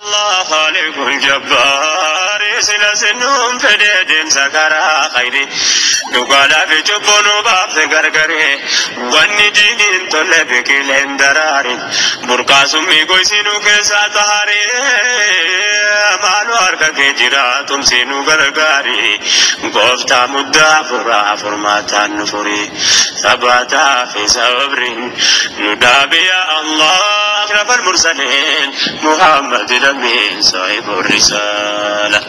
الله خالق الجبار سلسلهم فديدم سكرا خيري نقالا في جبونو باب سكركري واني دينين طلبك لندراري برقاسم ميقويسينو كيسا تهاري مالو أركك جراتم سينو غرغاري قفتا مدى فرا فرماتا نفري ثباتا في صبر ندابي يا الله أشرف المرسلين محمد الأمين صاحب الرسالة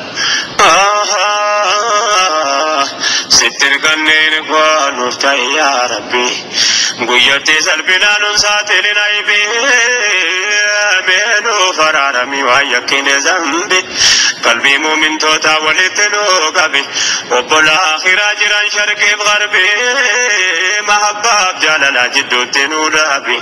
ستر قنين ونفتح يا ربي قيرتي سلبنا ننساتي لنعيبي بينو فرارمي ويكين زنبي قلبي مؤمن توتا ولتنو قبي وبلا آخرة جران شرقي بغربي محباب جالنا جدو تنو ربي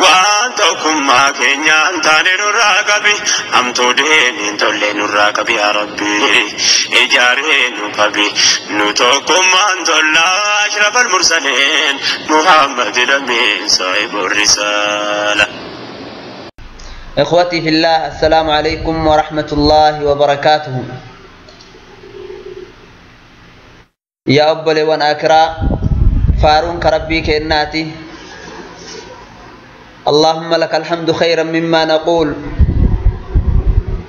وانتوكم ما كينيا انتاني نراقبي امتو ديني انتولي نراقبي يا ربي اجاري نقبي نتوكم انتولا اشرف المرسلين محمد الامين صاحب الرسالة. إخوتي في الله، السلام عليكم ورحمة الله وبركاته. يا أبلي وأكرا فارون كربي كإناتي، اللهم لك الحمد خيرا مما نقول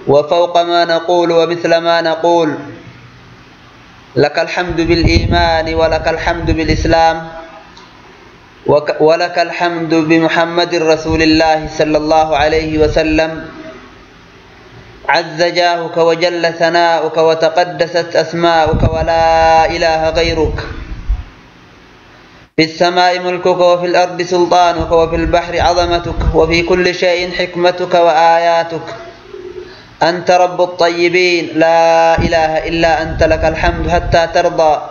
وفوق ما نقول ومثل ما نقول. لك الحمد بالإيمان ولك الحمد بالإسلام ولك الحمد بمحمد رسول الله صلى الله عليه وسلم. عز جاهك وجل ثناؤك وتقدست أسماؤك ولا إله غيرك. في السماء ملكك وفي الأرض سلطانك وفي البحر عظمتك وفي كل شيء حكمتك وآياتك. أنت رب الطيبين، لا إله إلا أنت، لك الحمد حتى ترضى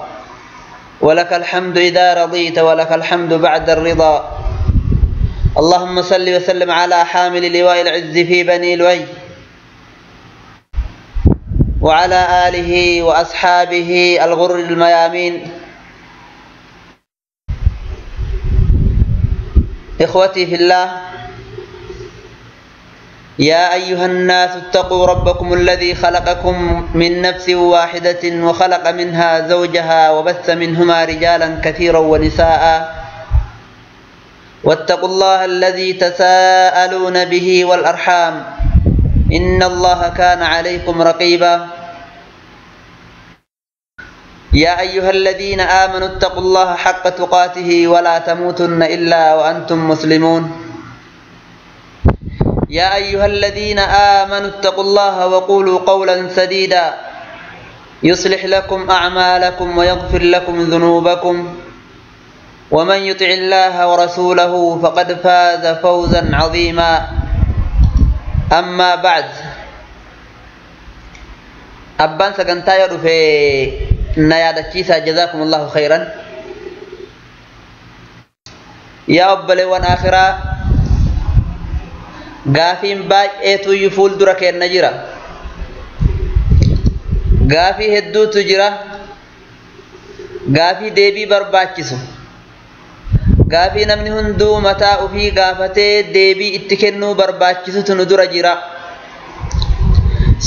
ولك الحمد إذا رضيت ولك الحمد بعد الرضا. اللهم صل وسلم على حامل لواء العز في بني لؤي وعلى آله وأصحابه الغر الميامين. إخوتي في الله، يا أيها الناس اتقوا ربكم الذي خلقكم من نفس واحدة وخلق منها زوجها وبث منهما رجالا كثيرا ونساء، واتقوا الله الذي تساءلون به والأرحام، إن الله كان عليكم رقيبا. يا أيها الذين آمنوا اتقوا الله حق تقاته ولا تموتن إلا وأنتم مسلمون. يا أيها الذين آمنوا اتقوا الله وقولوا قولا سديدا يصلح لكم أعمالكم ويغفر لكم ذنوبكم، ومن يطع الله ورسوله فقد فاز فوزا عظيما. أما بعد، أبان سكنتا يدو في نيادة كيسا، جزاكم الله خيرا. يا أبلي والآخرة، gaafiin baay'eetu fuul dura kenna jira. Gaafii hedduutu jira. Gaafii deebii barbaachisu, gaafii namni hunduu mataa ofii gaafatee deebii itti kennuu barbaachisutu nu dura jira.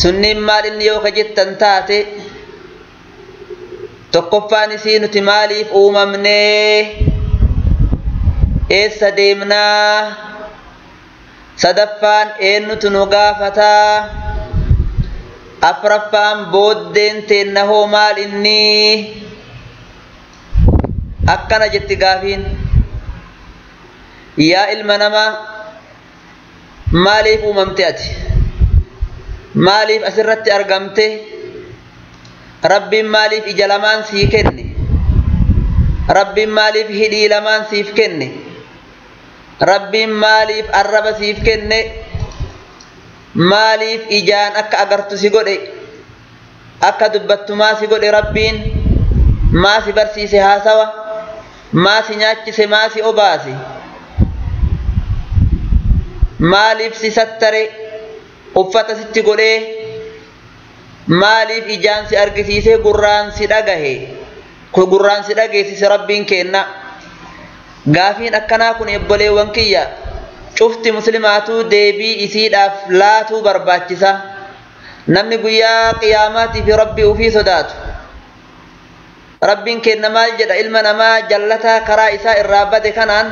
Sunniin maal inni yoo ka jettan taate, tokkoffaan isii nuti maaliif uumamnee, eessa deemnaa, sadaffaan eenyutu nu gaafataa, afraffaan booddeen teenna hoo maal inni. Akkana jetti gaafiin. Yaa ilma namaa, maaliif uumamte ati? Maaliif asirratti argamte? Rabbiin maaliif ija lamaan sii kenne? Rabbiin maaliif hidhii lamaan siif kenne? Rabbiin maaliif arraba siif kenne? Maaliif ijaan akka agartu si godhe? Akka dubbattu maa si godhe Rabbiin? Maa si barsiise haasawa? Maa si nyaachise? Maa si obaase? Maaliif si sattare? Uffata sitti godhee? Maaliif ijaan si argisiise gurraan si dhagahe? Gurraan si dhageessise Rabbiin kenna. Gaafiin akkanaa kun obboleewwan kiyya cufti muslimaatu deebii isiidhaaf laatu barbaachisa namni guyyaa qiyaamaati fi rabbi ufii sodaatu rabbiin kenna maal jedha ilma namaa jallataa karaa isaa irraa bade kanaan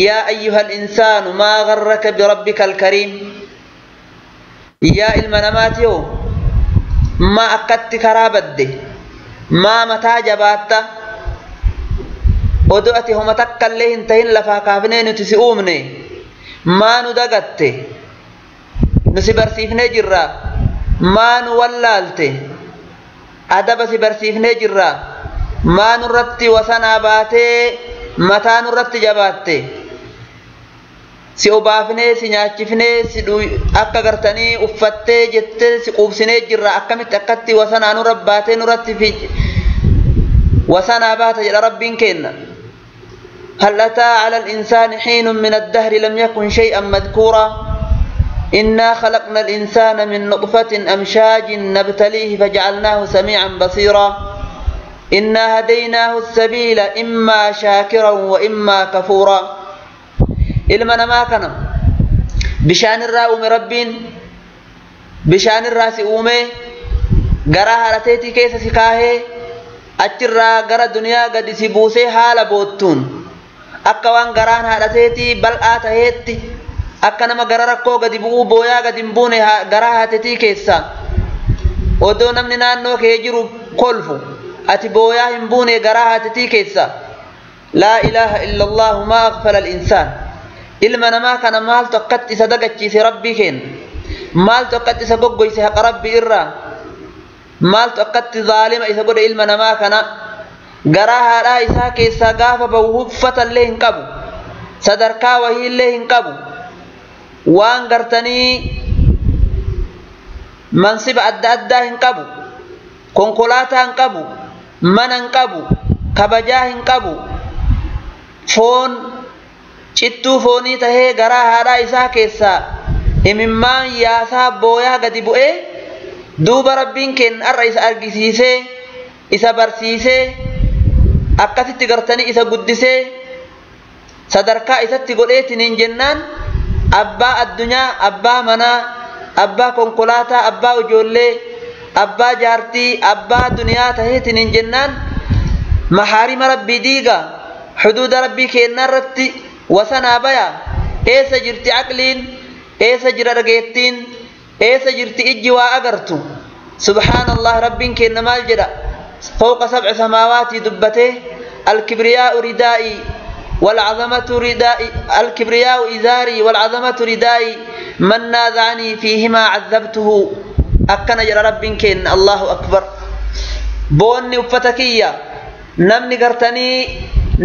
yaa ayyuhal insaanu maa gharraka birabbikal kariim yaa ilma namaatiyo maa akkatti karaa badde maa mataa jabaatta odoo ati homa takkallee hin tahin lafaa kaafnee nuti si uumne maa nu dagatte nu si barsiifnee jirra maa nu wallaalte adaba si barsiifnee jirra maa nurratti wasanaa baatee mataa nurratti jabaatte si obaafnee si nyaachifnee si akka gartanii uffattee jettee si quubsinee jirra akkamitti akkatti wasanaa nurra baatee nurratti fi wasanaa baata jedha rabbiin kenna هل أتى على الإنسان حين من الدهر لم يكن شيئا مذكورا إنا خلقنا الإنسان من نطفة أمشاج نبتليه فجعلناه سميعا بصيرا إنا هديناه السبيل إما شاكرا وإما كفورا إلما ما كان بشان الرأوم ربين بشان الرأس أومي قراها رتيتي كيس سكاهي أجرى قرى الدنيا قد سيبوسي حال بوتون akka waan garaan haadhateetii bal'aa taheetti akka nama gara rakkoo gadi bu'uu booyaa gadi hin buune garaa haatetii keessa odoo namni naannoo kee jiru kolfu ati booyaa hin buune garaa haatetii keessa laa ilaaha illa allahu maa aghfala al-insaan ilma namaa kana maaltu akkatti isa dagachiise rabbii kenna maaltu akkatti isa goggoyse haqa rabbii irraa maaltu akkatti zaalima isa godhe ilma namaa kana garaa haadhaa isaa keessaa gaafa bahu huffatallee hin qabu sadarkaa wahiillee hin qabu waan gartanii mansiba adda addaa hin qabu konkolaataa hin qabu mana hin qabu kabajaa hin qabu foon cittuu foonii tahee garaa haadhaa isaa keessaa imimmaan yaasaa booyaa gadi bu'ee duuba rabbiin kenna arra isa argisiisee isa barsiisee akkasitti gartanii isa guddisee sadarkaa isatti godheetiniin jennaan abbaa addunyaa abbaa manaa abbaa konkolaataa abbaa ijoollee abbaa jaartii abbaa duniyaa taheetiniin jennaan mahaarima rabbii diiga xuduuda rabbii kennaa irratti wasanaa baya eessa jirti aqliin eessa jira dhageettiin eessa jirti ijji waa agartu subhaanallah rabbiin kenna maal jedha فوق 7 سماوات دبته الكبرياء ردائي والعظمة ردائي الكبرياء إزاري والعظمة ردائي من نازعني فيهما عذبته أكن جرى رب كن الله أكبر بوني وفتكية نمني قرتني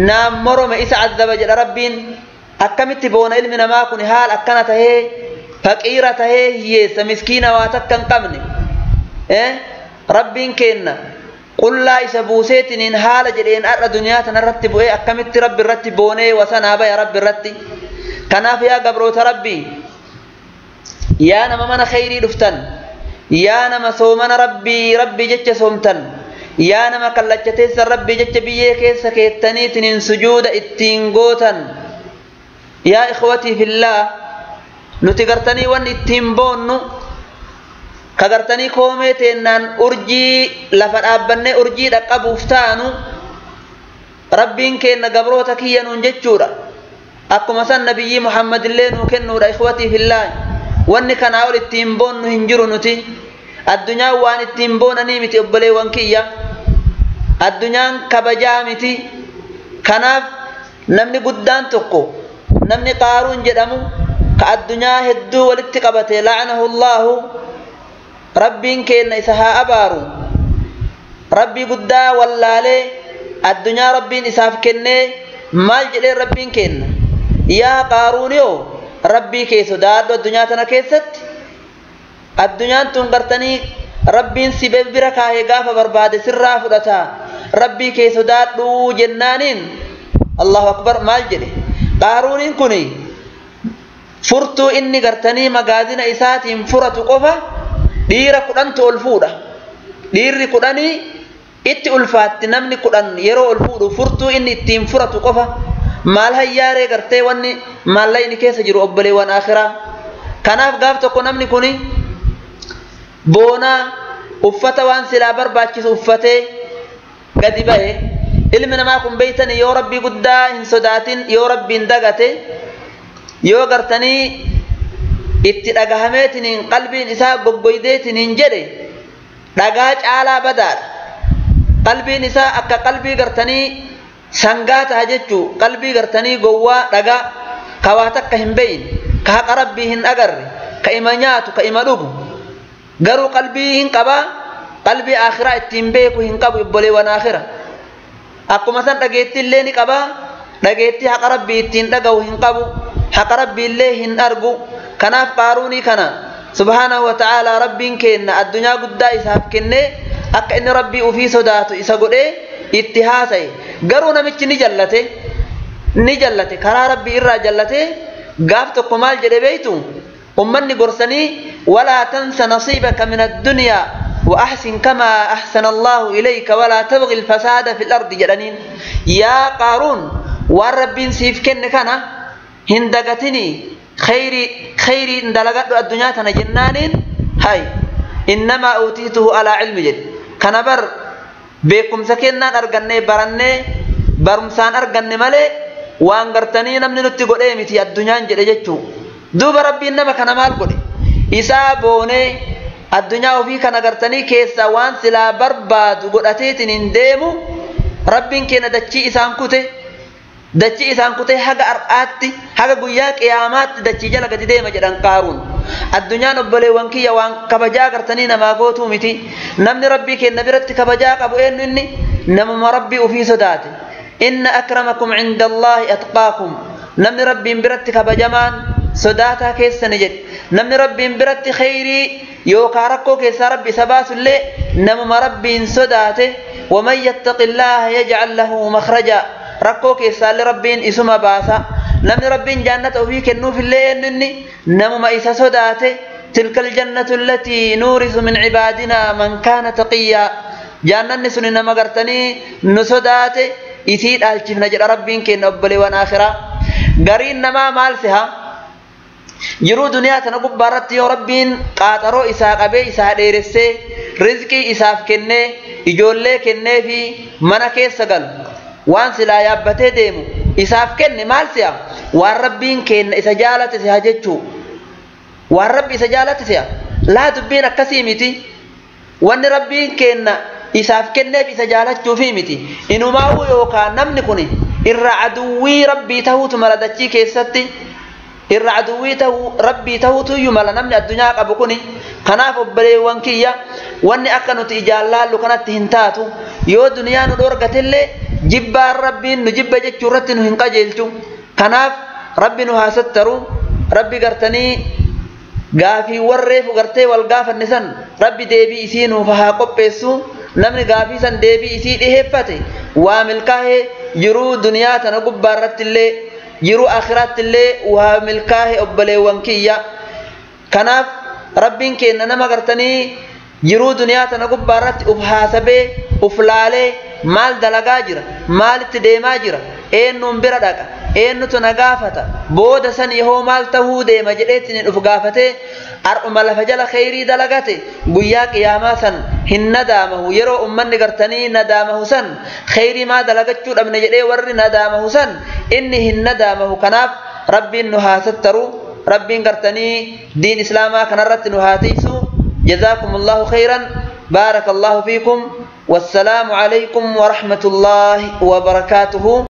نام مرم إسا عذب جرى رب أكمت بون علمنا ما كن حال أكنت هي فقيرة هي مسكينة واتكن قمني رب كن قل لا يسبوسيتنين حال جرين أرى دنيا تنرتب إيه أكمت رب الرتب بوني وسنابا يا رب الرتب كناف يا قبروت ربي يا نما من خيري دفتن يا نما صومنا ربي جتش صومتن يا نما كلجتيس ربي جتش بيه كيس كيتني تنين سجود التنغوتن يا إخوتي في الله نتقرتني وان التنبون kagartanii koomee teennaan urjii lafa dhaabbanne urjii dhaqqabuuf taanu rabbiin kenna gabroota kiyya nuun jechuudha akkuma san nabiyyi Muhammad illee nuu kennuudha ikhwatii fillaahi wanni kanaa ol ittiin boonnu hin jiru nuti addunyaan waan ittiin boonanii miti obboleewwan kiyya addunyaan kabajaa miti kanaaf namni guddaan tokko namni qaaruun jedhamu ka addunyaa hedduu walitti qabate la'anahu Allahu rabbiin kenna isa haa abaaru rabbii guddaa wallaalee addunyaa rabbiin isaaf kennee maal jedhee rabbiin kenna yaa qaaruuniyoo rabbii kee sodaadhu addunyaa tana keessatti addunyaan tun gartanii rabbiin si bira kaahee gaafa barbaade sirraa fudhata rabbii kee sodaadhu jennaaniin Allahu akbar maal jedhe qaaruuniin kuni furtuu inni gartanii magaazina isaatiin furatu qofa dhiira 10 ol fuudha dhiirri 10 itti ulfaatti namni 10 yeroo ol fuudhu furtuu inni ittiin furatu qofa maal hayyaaree gartee wanni maallayni keessa jiru obboleewwan akhiraa kanaaf gaaf tokko namni kuni boonaa uffata waan silaa barbaachisu uffatee gadi bahe ilmi namaa kun beeytanii yoo rabbii guddaa hin sodaatin yoo rabbiin dagate yoo gartanii itti dhagahameetiniin qalbiin isaa goggoydeetiniin jedhe dhagaa caalaa badaadha qalbiin isaa akka qalbii gartanii sangaa ta'a jechuu qalbii gartanii gowwaa dhagaa kawaa takka hin beeyin ka haqa rabbii hin agarre ka ima nyaatu ka ima dhugu garuu qalbii hin qabaa qalbii akhiraa ittiin beeku hin qabu obboleewwan akhira akkuma san dhageettii illee ni qabaa dhageettii haqa rabbii ittiin dhagahu hin qabu haqa rabbii illee hin argu kanaaf qaaruunii kana subhaanahu wa ta'ala rabbiin kenna addunyaa guddaa isaaf kenne akka inni rabbii ufii sodaatu isa godhee itti haasaye garuu namichi ni jallate karaa rabbii irraa jallate gaaf tokko maal jedhe beeytu ummanni gorsanii walaa tansa nasiibaka min addunyaa wa ahsin kamaa ahsana allahu ilayka walaa tabghi alfasaada fi lardi jedhaniin yaa qaaruun waan rabbiin siif kenne kana hin dagatinii khayrii dalagadhu addunyaa tana jennaaniin hay innamaa uutiituhu alaa ilmi jedhe kana bar beekumsa kennaan arganne barannee barumsaan arganne malee waan gartanii namni nutti godhee miti addunyaan jedhe jechuu duuba rabbiin nama kana maal godhe isaa boonee addunyaa ofii kana gartanii keessaa waan silaa barbaadu godhateetiin hin deemu rabbiin kenna dachii isaan kute haga ar'aatti haga guyyaa qiyaamaatti dachii jala gadi deema jedhan qaaruun addunyaan obboleewwan kiyya waan kabajaa gartanii namaa gootuu miti namni rabbii kenna biratti kabajaa qabu eenyu inni namuma rabbii ufii sodaate inna akramakum inda allahi atqaakum namni rabbiin biratti kabajamaan sodaataa keessani jedhe namni rabbiin biratti khayrii yookaan rakkoo keessaa rabbi isa baasullee namuma rabbiin sodaate waman yattaqi allaha yaj'al lahu makhraja rakkoo keessaallee rabbiin isuma baasa namni rabbiin jannata ofii kennuufillee eenyu inni namuma isa sodaate tilka aljannatu allatii nuurisu min cibaadinaa man kaana taqiyyaa jannanni suni nama gartanii nu sodaate isii dhaalchifna jedha rabbiin kenna obboleewwan akhiraa gariin namaa maal seha jiruu duniyaa tana gubbaarratti yoo rabbiin qaaxaroo isaa qabee isaa dheeressee rizqii isaaf kennee ijoollee kennee fi mana keessa galu waan silaa yaabbatee deemu isaaf kenne maal seha waan rabbiin kenna isa jaalate seha jechuu waan rabbi isa jaalate seha laa dubbiin akkasii miti wanni rabbiin kenna isaaf kenneef isa jaalachuufi miti inumaa'uu yookaan namni kun irra aduwwii rabbii tahuutu mala dachii keessatti irra aduwwii rabbii tahuutu mala namni addunyaa qabu kun kanaaf obboleewwan kiyya wanni akka nuti ijaallaallu kanatti hin taatu yoo duniyaa nu dhorgatillee jibbaan rabbiin nu jibba jechuu irratti nu hin qajeelchu kanaaf rabbi nu haa sattaru rabbi gartanii gaafii warreefu gartee wal gaafanne san rabbi deebii isii nuuf haa qopheessu namni gaafii san deebii isii dhiheeffate waa milkaa'ee jiruu duniyaa tana gubbaarratti illee jiruu akhiraatti illee waa milkaa'ee obboleewwan kiyya kanaaf rabbiin kenna nama gartanii jiruu duniyaa tana gubbaarratti uf haasabee uf laalee maal dalagaa jira maalitti deemaa jira eenyuun bira dhaqa eenyutu na gaafata booda san yoo maal tahuu deema jedheetiin uf gaafatee ar'uma lafa jala khayrii dalagate guyyaa qiyaamaa san hin nadaamahu yeroo ummanni gartanii nadaamahu san khayrii maa dalagachuu dhabne jedhee warri nadaamahu san inni hin nadaamahu kanaaf rabbiin nu haa sattaru rabbiin gartanii diin islaamaa kanarratti nu haa tiisu jazakumullahu khayran barakallahu fiikum والسلام عليكم ورحمة الله وبركاته